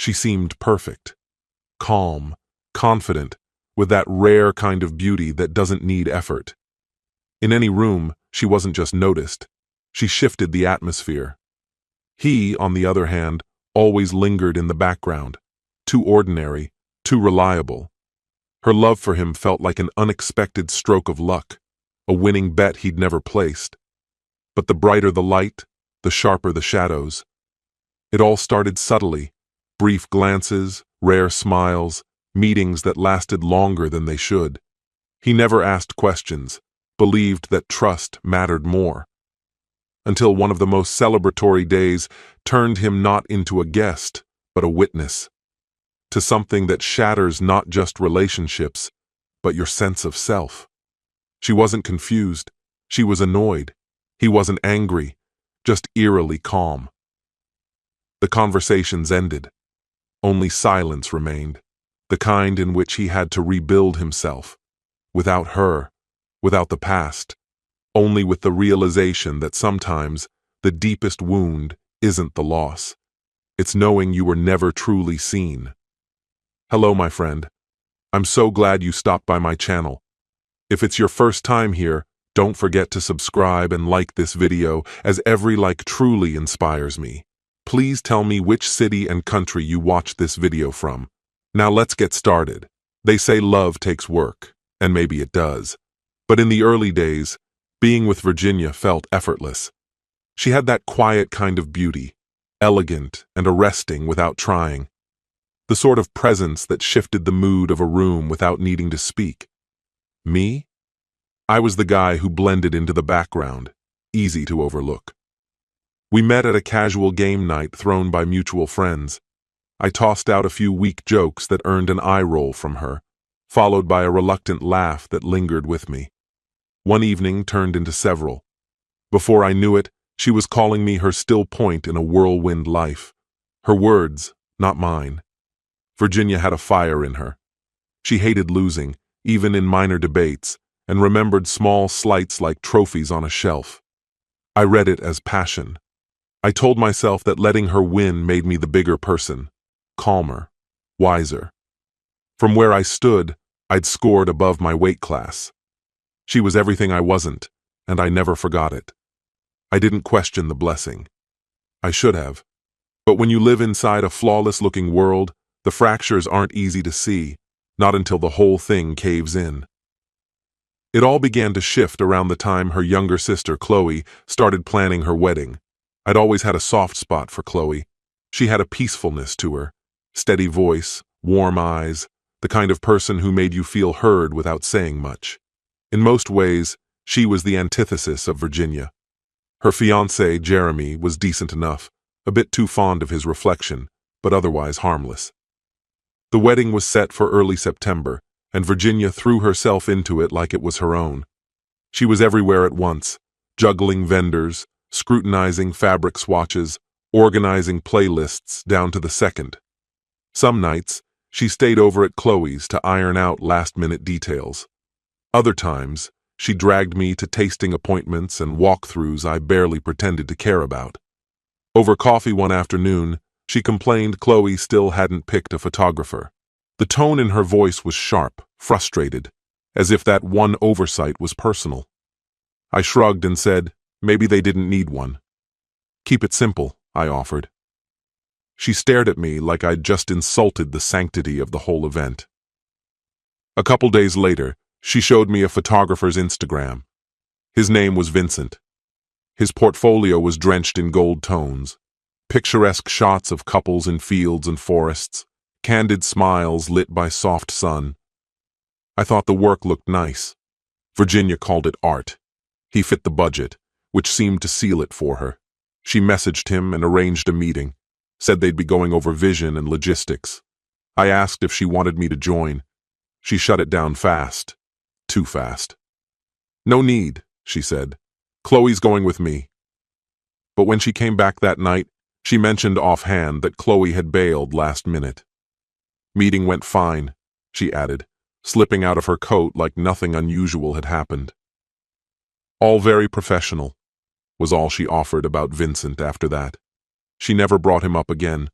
She seemed perfect, calm, confident, with that rare kind of beauty that doesn't need effort. In any room, she wasn't just noticed, she shifted the atmosphere. He, on the other hand, always lingered in the background, too ordinary, too reliable. Her love for him felt like an unexpected stroke of luck, a winning bet he'd never placed. But the brighter the light, the sharper the shadows. It all started subtly, brief glances, rare smiles, meetings that lasted longer than they should. He never asked questions, believed that trust mattered more. Until one of the most celebratory days turned him not into a guest, but a witness, to something that shatters not just relationships, but your sense of self. She wasn't confused, she was annoyed. He wasn't angry, just eerily calm. The conversations ended. Only silence remained, the kind in which he had to rebuild himself. Without her, without the past, only with the realization that sometimes the deepest wound isn't the loss. It's knowing you were never truly seen. Hello, my friend. I'm so glad you stopped by my channel. If it's your first time here, don't forget to subscribe and like this video, as every like truly inspires me. Please tell me which city and country you watched this video from. Now let's get started. They say love takes work, and maybe it does. But in the early days, being with Virginia felt effortless. She had that quiet kind of beauty, elegant and arresting without trying. The sort of presence that shifted the mood of a room without needing to speak. Me? I was the guy who blended into the background, easy to overlook. We met at a casual game night thrown by mutual friends. I tossed out a few weak jokes that earned an eye roll from her, followed by a reluctant laugh that lingered with me. One evening turned into several. Before I knew it, she was calling me her still point in a whirlwind life. Her words, not mine. Virginia had a fire in her. She hated losing, even in minor debates, and remembered small slights like trophies on a shelf. I read it as passion. I told myself that letting her win made me the bigger person, calmer, wiser. From where I stood, I'd scored above my weight class. She was everything I wasn't, and I never forgot it. I didn't question the blessing. I should have. But when you live inside a flawless-looking world, the fractures aren't easy to see, not until the whole thing caves in. It all began to shift around the time her younger sister, Chloe, started planning her wedding. I'd always had a soft spot for Chloe. She had a peacefulness to her, steady voice, warm eyes, the kind of person who made you feel heard without saying much. In most ways, she was the antithesis of Virginia. Her fiancé, Jeremy, was decent enough, a bit too fond of his reflection, but otherwise harmless. The wedding was set for early September, and Virginia threw herself into it like it was her own. She was everywhere at once, juggling vendors, scrutinizing fabric swatches, organizing playlists down to the second. Some nights, she stayed over at Chloe's to iron out last-minute details. Other times, she dragged me to tasting appointments and walkthroughs I barely pretended to care about. Over coffee one afternoon, she complained Chloe still hadn't picked a photographer. The tone in her voice was sharp, frustrated, as if that one oversight was personal. I shrugged and said, maybe they didn't need one. Keep it simple, I offered. She stared at me like I'd just insulted the sanctity of the whole event. A couple days later, she showed me a photographer's Instagram. His name was Vincent. His portfolio was drenched in gold tones, picturesque shots of couples in fields and forests, candid smiles lit by soft sun. I thought the work looked nice. Virginia called it art. He fit the budget, which seemed to seal it for her. She messaged him and arranged a meeting, said they'd be going over vision and logistics. I asked if she wanted me to join. She shut it down fast. Too fast. No need, she said. Chloe's going with me. But when she came back that night, she mentioned offhand that Chloe had bailed last minute. Meeting went fine, she added, slipping out of her coat like nothing unusual had happened. All very professional, was all she offered about Vincent after that. She never brought him up again.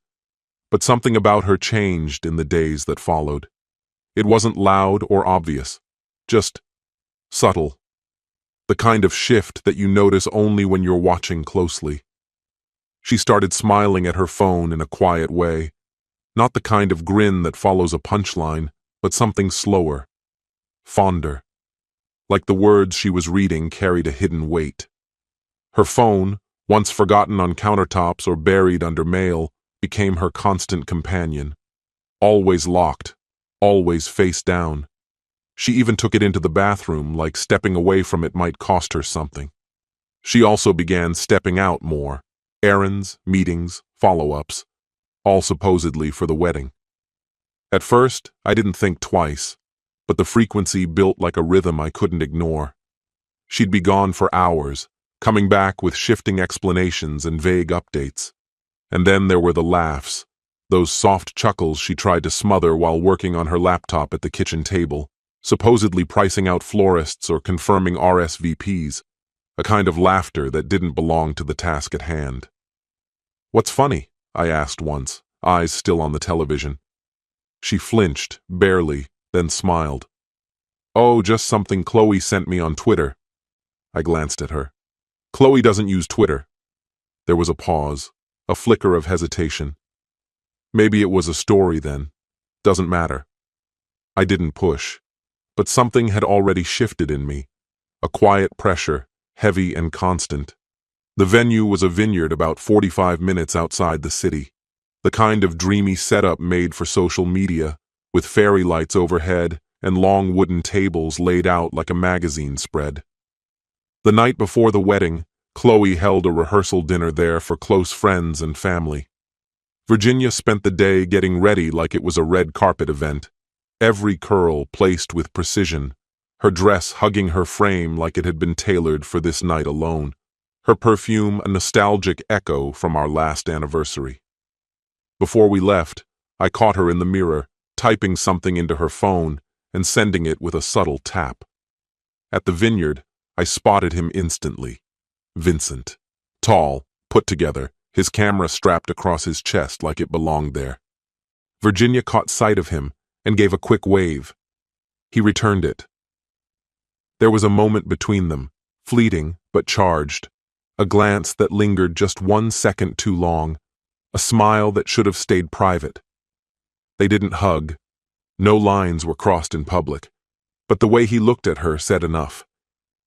But something about her changed in the days that followed. It wasn't loud or obvious, just subtle. The kind of shift that you notice only when you're watching closely. She started smiling at her phone in a quiet way, not the kind of grin that follows a punchline, but something slower, fonder, like the words she was reading carried a hidden weight. Her phone, once forgotten on countertops or buried under mail, became her constant companion. Always locked, always face down. She even took it into the bathroom, like stepping away from it might cost her something. She also began stepping out more. Errands, meetings, follow-ups, all supposedly for the wedding. At first, I didn't think twice, but the frequency built like a rhythm I couldn't ignore. She'd be gone for hours, coming back with shifting explanations and vague updates. And then there were the laughs, those soft chuckles she tried to smother while working on her laptop at the kitchen table, supposedly pricing out florists or confirming RSVPs, a kind of laughter that didn't belong to the task at hand. "What's funny?" I asked once, eyes still on the television. She flinched, barely, then smiled. "Oh, just something Chloe sent me on Twitter." I glanced at her. "Chloe doesn't use Twitter." There was a pause, a flicker of hesitation. Maybe it was a story then. Doesn't matter. I didn't push, but something had already shifted in me, a quiet pressure, heavy and constant. The venue was a vineyard about 45 minutes outside the city, the kind of dreamy setup made for social media, with fairy lights overhead and long wooden tables laid out like a magazine spread. The night before the wedding, Chloe held a rehearsal dinner there for close friends and family. Virginia spent the day getting ready like it was a red carpet event, every curl placed with precision, her dress hugging her frame like it had been tailored for this night alone, her perfume a nostalgic echo from our last anniversary. Before we left, I caught her in the mirror, typing something into her phone and sending it with a subtle tap. At the vineyard, I spotted him instantly. Vincent. Tall, put together, his camera strapped across his chest like it belonged there. Virginia caught sight of him and gave a quick wave. He returned it. There was a moment between them, fleeting but charged, a glance that lingered just 1 second too long, a smile that should have stayed private. They didn't hug. No lines were crossed in public, but the way he looked at her said enough.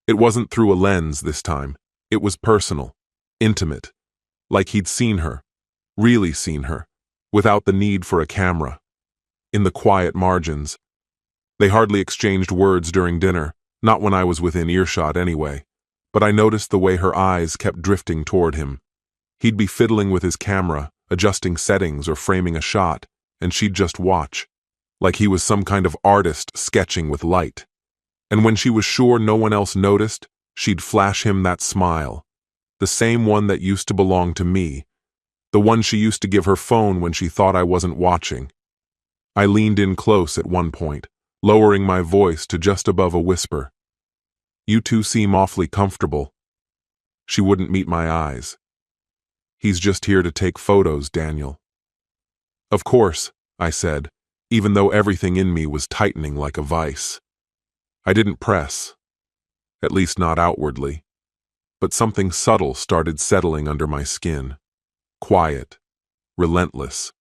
It wasn't through a lens this time. It was personal, intimate, like he'd seen her, really seen her, without the need for a camera. In the quiet margins. They hardly exchanged words during dinner, not when I was within earshot anyway, but I noticed the way her eyes kept drifting toward him. He'd be fiddling with his camera, adjusting settings or framing a shot, and she'd just watch, like he was some kind of artist sketching with light. And when she was sure no one else noticed, she'd flash him that smile, the same one that used to belong to me, the one she used to give her phone when she thought I wasn't watching. I leaned in close at one point, lowering my voice to just above a whisper. "You two seem awfully comfortable." She wouldn't meet my eyes. "He's just here to take photos, Daniel." "Of course," I said, even though everything in me was tightening like a vice. I didn't press, at least not outwardly, but something subtle started settling under my skin. Quiet, relentless.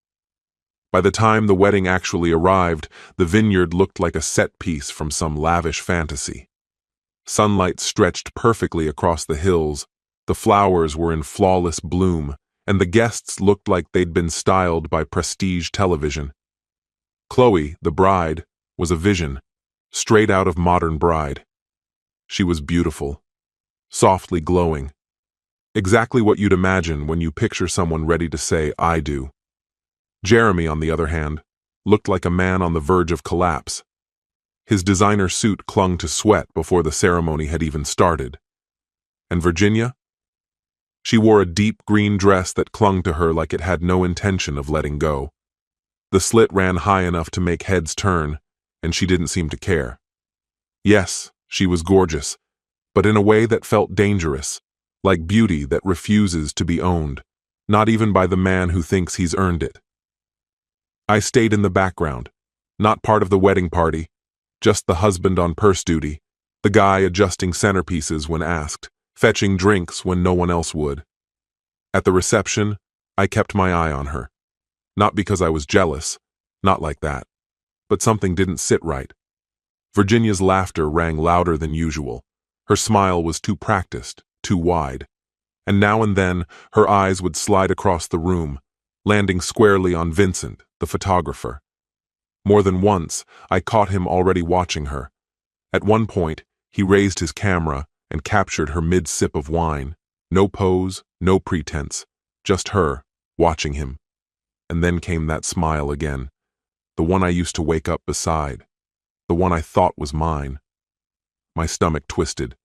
By the time the wedding actually arrived, the vineyard looked like a set piece from some lavish fantasy. Sunlight stretched perfectly across the hills, the flowers were in flawless bloom, and the guests looked like they'd been styled by prestige television. Chloe, the bride, was a vision, straight out of Modern Bride. She was beautiful, softly glowing. Exactly what you'd imagine when you picture someone ready to say, "I do." Jeremy, on the other hand, looked like a man on the verge of collapse. His designer suit clung to sweat before the ceremony had even started. And Virginia? She wore a deep green dress that clung to her like it had no intention of letting go. The slit ran high enough to make heads turn, and she didn't seem to care. Yes, she was gorgeous, but in a way that felt dangerous, like beauty that refuses to be owned, not even by the man who thinks he's earned it. I stayed in the background, not part of the wedding party, just the husband on purse duty, the guy adjusting centerpieces when asked, fetching drinks when no one else would. At the reception, I kept my eye on her. Not because I was jealous, not like that, but something didn't sit right. Virginia's laughter rang louder than usual. Her smile was too practiced, too wide. And now and then, her eyes would slide across the room, landing squarely on Vincent, the photographer. More than once, I caught him already watching her. At one point, he raised his camera and captured her mid-sip of wine. No pose, no pretense, just her, watching him. And then came that smile again, the one I used to wake up beside, the one I thought was mine. My stomach twisted.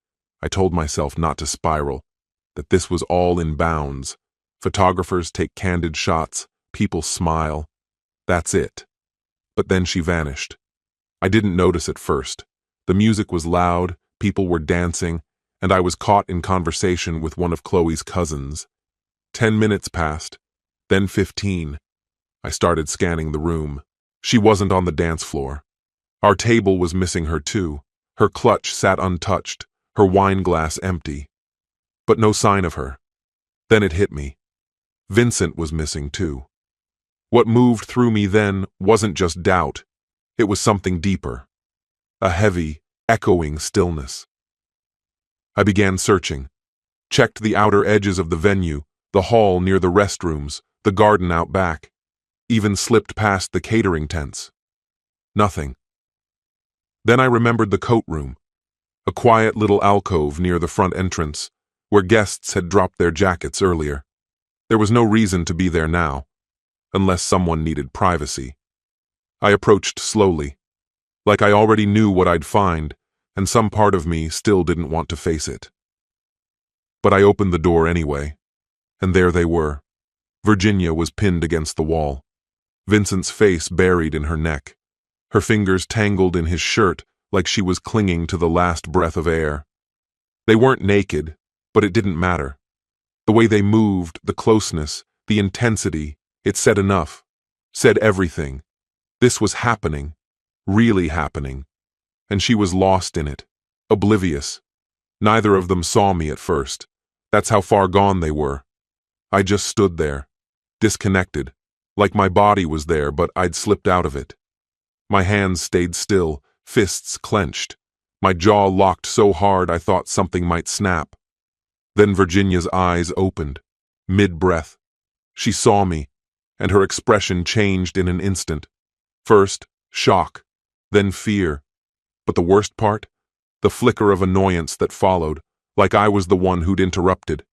I told myself not to spiral, that this was all in bounds. Photographers take candid shots, people smile. That's it. But then she vanished. I didn't notice at first. The music was loud, people were dancing, and I was caught in conversation with one of Chloe's cousins. 10 minutes passed, then 15. I started scanning the room. She wasn't on the dance floor. Our table was missing her too. Her clutch sat untouched, her wine glass empty. But no sign of her. Then it hit me. Vincent was missing too. What moved through me then wasn't just doubt. It was something deeper. A heavy, echoing stillness. I began searching. Checked the outer edges of the venue, the hall near the restrooms, the garden out back. Even slipped past the catering tents. Nothing. Then I remembered the coat room, a quiet little alcove near the front entrance, where guests had dropped their jackets earlier. There was no reason to be there now, unless someone needed privacy. I approached slowly, like I already knew what I'd find, and some part of me still didn't want to face it. But I opened the door anyway, and there they were. Virginia was pinned against the wall, Vincent's face buried in her neck, her fingers tangled in his shirt like she was clinging to the last breath of air. They weren't naked, but it didn't matter. The way they moved, the closeness, the intensity, it said enough, said everything. This was happening, really happening, and she was lost in it, oblivious. Neither of them saw me at first. That's how far gone they were. I just stood there, disconnected, like my body was there but I'd slipped out of it. My hands stayed still, fists clenched. My jaw locked so hard I thought something might snap. Then Virginia's eyes opened, mid-breath. She saw me, and her expression changed in an instant. First, shock, then fear. But the worst part? The flicker of annoyance that followed, like I was the one who'd interrupted.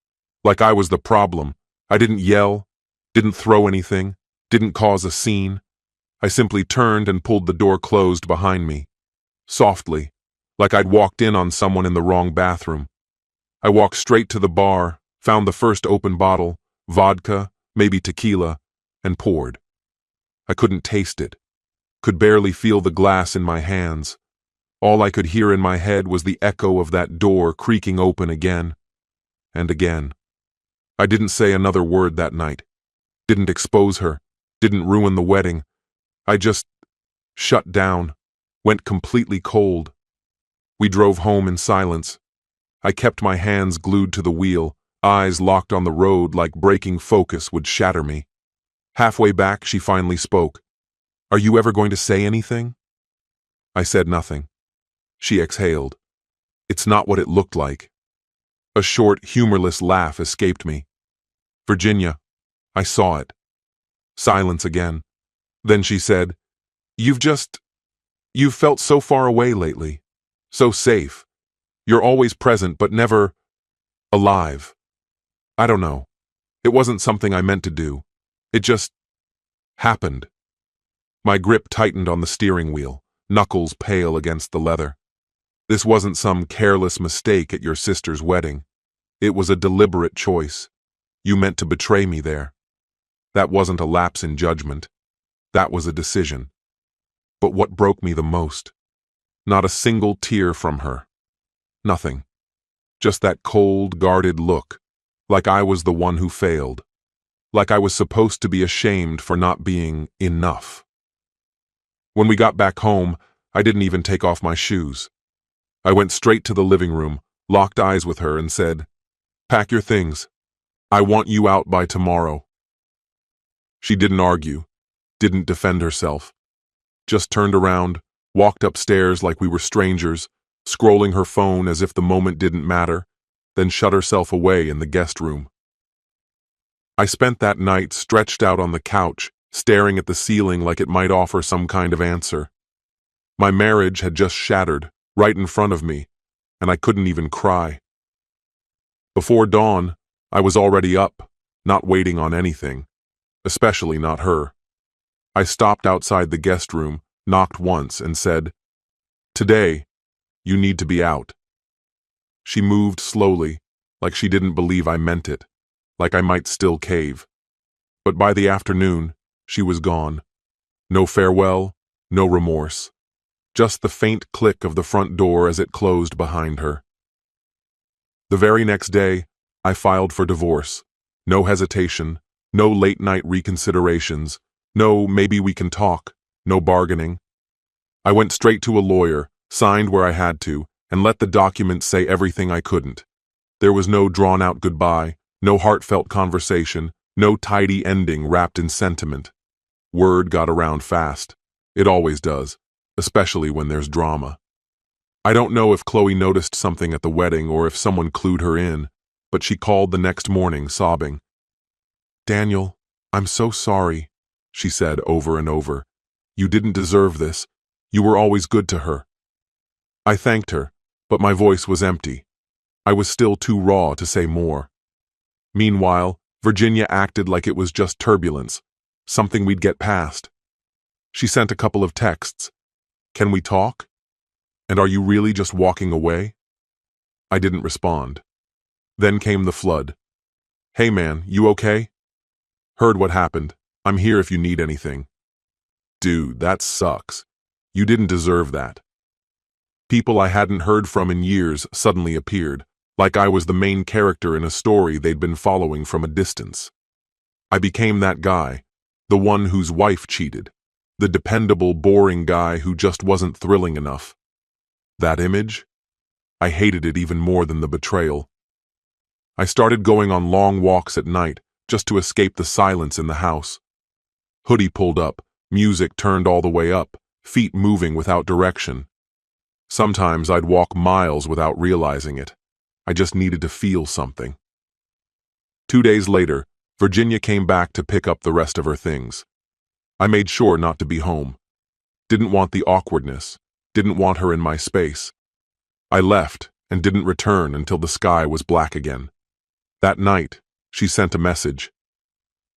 Like I was the problem. I didn't yell, didn't throw anything, didn't cause a scene. I simply turned and pulled the door closed behind me. Softly, like I'd walked in on someone in the wrong bathroom. I walked straight to the bar, found the first open bottle, vodka, maybe tequila, and poured. I couldn't taste it, could barely feel the glass in my hands. All I could hear in my head was the echo of that door creaking open again and again. I didn't say another word that night, didn't expose her, didn't ruin the wedding. I just shut down, went completely cold. We drove home in silence. I kept my hands glued to the wheel, eyes locked on the road like breaking focus would shatter me. Halfway back, she finally spoke. "Are you ever going to say anything?" I said nothing. She exhaled. "It's not what it looked like." A short, humorless laugh escaped me. "Virginia, I saw it." Silence again. Then she said, You've felt so far away lately. So safe. You're always present, but never alive. I don't know. It wasn't something I meant to do. It just happened." My grip tightened on the steering wheel, knuckles pale against the leather. "This wasn't some careless mistake at your sister's wedding. It was a deliberate choice. You meant to betray me there. That wasn't a lapse in judgment. That was a decision." But what broke me the most? Not a single tear from her. Nothing. Just that cold, guarded look, like I was the one who failed. Like I was supposed to be ashamed for not being enough. When we got back home, I didn't even take off my shoes. I went straight to the living room, locked eyes with her, and said, "Pack your things. I want you out by tomorrow." She didn't argue, didn't defend herself, just turned around, walked upstairs like we were strangers, scrolling her phone as if the moment didn't matter, then shut herself away in the guest room. I spent that night stretched out on the couch, staring at the ceiling like it might offer some kind of answer. My marriage had just shattered, right in front of me, and I couldn't even cry. Before dawn, I was already up, not waiting on anything, especially not her. I stopped outside the guest room, knocked once, and said, "Today, you need to be out." She moved slowly, like she didn't believe I meant it, like I might still cave. But by the afternoon, she was gone. No farewell, no remorse. Just the faint click of the front door as it closed behind her. The very next day, I filed for divorce. No hesitation, no late-night reconsiderations, no maybe we can talk, no bargaining. I went straight to a lawyer, signed where I had to, and let the documents say everything I couldn't. There was no drawn-out goodbye, no heartfelt conversation, no tidy ending wrapped in sentiment. Word got around fast. It always does, especially when there's drama. I don't know if Chloe noticed something at the wedding or if someone clued her in, but she called the next morning sobbing. "Daniel, I'm so sorry," she said over and over. "You didn't deserve this. You were always good to her." I thanked her, but my voice was empty. I was still too raw to say more. Meanwhile, Virginia acted like it was just turbulence, something we'd get past. She sent a couple of texts. "Can we talk? And are you really just walking away?" I didn't respond. Then came the flood. "Hey man, you okay? Heard what happened. I'm here if you need anything." Dude, that sucks. You didn't deserve that. People I hadn't heard from in years suddenly appeared, like I was the main character in a story they'd been following from a distance. I became that guy, the one whose wife cheated, the dependable, boring guy who just wasn't thrilling enough. That image? I hated it even more than the betrayal. I started going on long walks at night just to escape the silence in the house. Hoodie pulled up, music turned all the way up, feet moving without direction. Sometimes I'd walk miles without realizing it. I just needed to feel something. 2 days later, Virginia came back to pick up the rest of her things. I made sure not to be home. Didn't want the awkwardness, didn't want her in my space. I left and didn't return until the sky was black again. That night, she sent a message.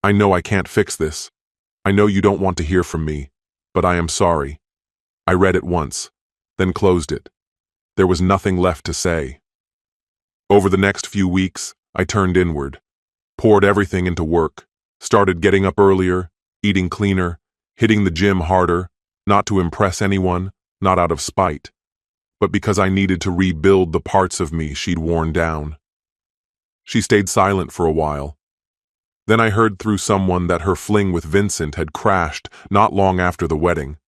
"I know I can't fix this. I know you don't want to hear from me, but I am sorry." I read it once, then closed it. There was nothing left to say. Over the next few weeks, I turned inward, poured everything into work, started getting up earlier, eating cleaner, hitting the gym harder, not to impress anyone, not out of spite, but because I needed to rebuild the parts of me she'd worn down. She stayed silent for a while. Then I heard through someone that her fling with Vincent had crashed not long after the wedding.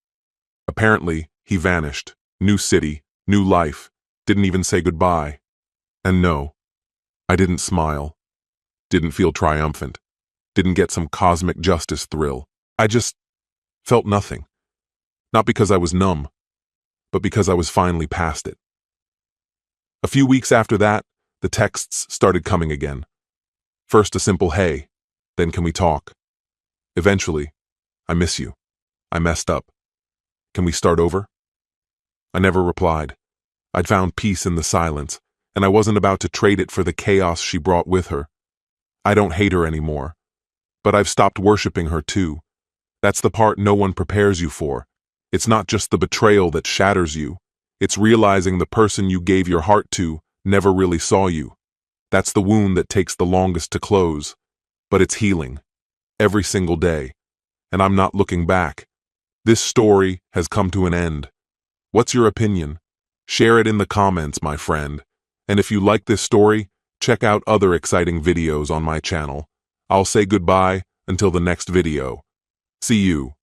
Apparently, he vanished. New city, new life, didn't even say goodbye. And no, I didn't smile, didn't feel triumphant, didn't get some cosmic justice thrill. I just felt nothing. Not because I was numb, but because I was finally past it. A few weeks after that, the texts started coming again. First a simple hey, then can we talk? Eventually, I miss you. I messed up. Can we start over? I never replied. I'd found peace in the silence, and I wasn't about to trade it for the chaos she brought with her. I don't hate her anymore, but I've stopped worshiping her too. That's the part no one prepares you for. It's not just the betrayal that shatters you. It's realizing the person you gave your heart to never really saw you. That's the wound that takes the longest to close, but it's healing. Every single day. And I'm not looking back. This story has come to an end. What's your opinion? Share it in the comments, my friend. And if you like this story, check out other exciting videos on my channel. I'll say goodbye until the next video. See you.